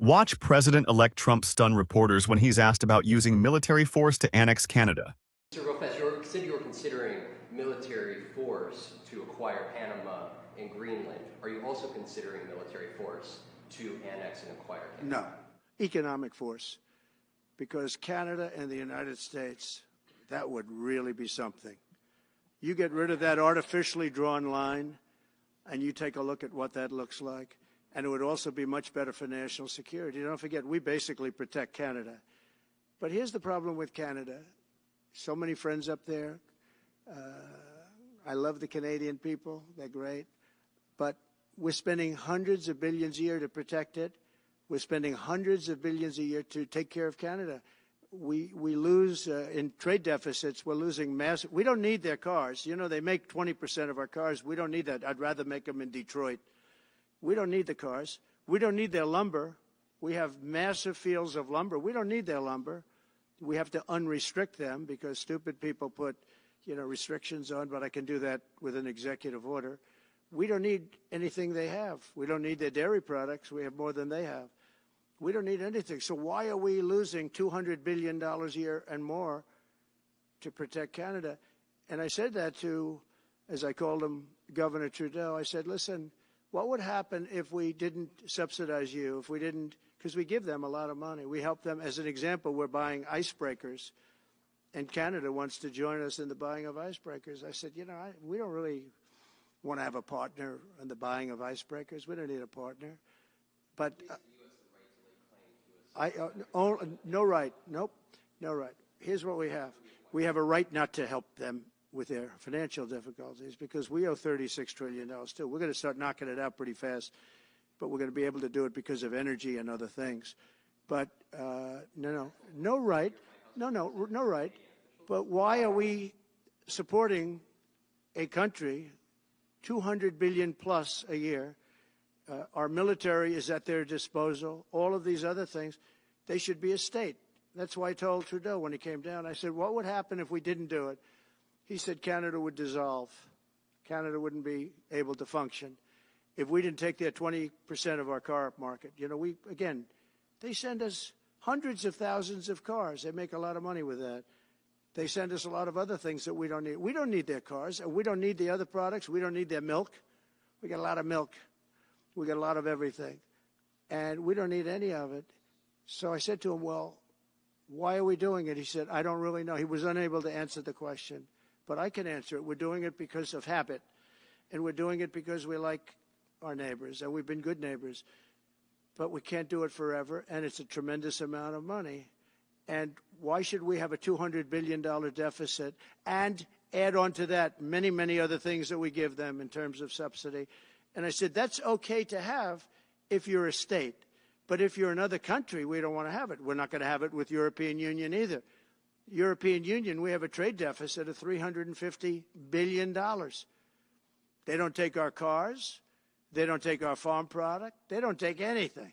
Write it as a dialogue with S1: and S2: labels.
S1: Watch President-elect Trump stun reporters when he's asked about using military force to annex Canada.
S2: Mr. Lopez, you said you were considering military force to acquire Panama and Greenland. Are you also considering military force to annex and acquire Canada?
S3: No, economic force. Because Canada and the United States, that would really be something. You get rid of that artificially drawn line, and you take a look at what that looks like, and it would also be much better for national security. Don't forget, we basically protect Canada. But here's the problem with Canada. So many friends up there. I love the Canadian people. They're great. But we're spending hundreds of billions a year to protect it. We're spending hundreds of billions a year to take care of Canada. We lose in trade deficits. We're losing massive. We don't need their cars. You know, they make 20% of our cars. We don't need that. I'd rather make them in Detroit. We don't need the cars. We don't need their lumber. We have massive fields of lumber. We don't need their lumber. We have to unrestrict them because stupid people put, restrictions on, but I can do that with an executive order. We don't need anything they have. We don't need their dairy products. We have more than they have. We don't need anything. So why are we losing $200 billion a year and more to protect Canada? And I said that to, as I called him, Governor Trudeau. I said, listen, what would happen if we didn't subsidize you, if we didn't, because we give them a lot of money. We help them. As an example, we're buying icebreakers, and Canada wants to join us in the buying of icebreakers. I said, we don't really want to have a partner in the buying of icebreakers. We don't need a partner. But no right. Nope, no right. Here's what we have. We have a right not to help them with their financial difficulties because we owe $36 trillion too. We're going to start knocking it out pretty fast, but we're going to be able to do it because of energy and other things. But no right. No right. But why are we supporting a country, $200 billion plus a year? Our military is at their disposal. All of these other things, they should be a state. That's why I told Trudeau when he came down. I said, what would happen if we didn't do it? He said Canada would dissolve. Canada wouldn't be able to function if we didn't take their 20% of our car market. They send us hundreds of thousands of cars. They make a lot of money with that. They send us a lot of other things that we don't need. We don't need their cars, and we don't need the other products. We don't need their milk. We got a lot of milk. We got a lot of everything, and we don't need any of it. So I said to him, well, why are we doing it? He said, I don't really know. He was unable to answer the question, but I can answer it. We're doing it because of habit, and we're doing it because we like our neighbors, and we've been good neighbors, but we can't do it forever, and it's a tremendous amount of money. And why should we have a $200 billion deficit and add on to that many, many other things that we give them in terms of subsidy? And I said, that's okay to have if you're a state. But if you're another country, we don't want to have it. We're not going to have it with European Union either. European Union, we have a trade deficit of $350 billion. They don't take our cars. They don't take our farm product. They don't take anything.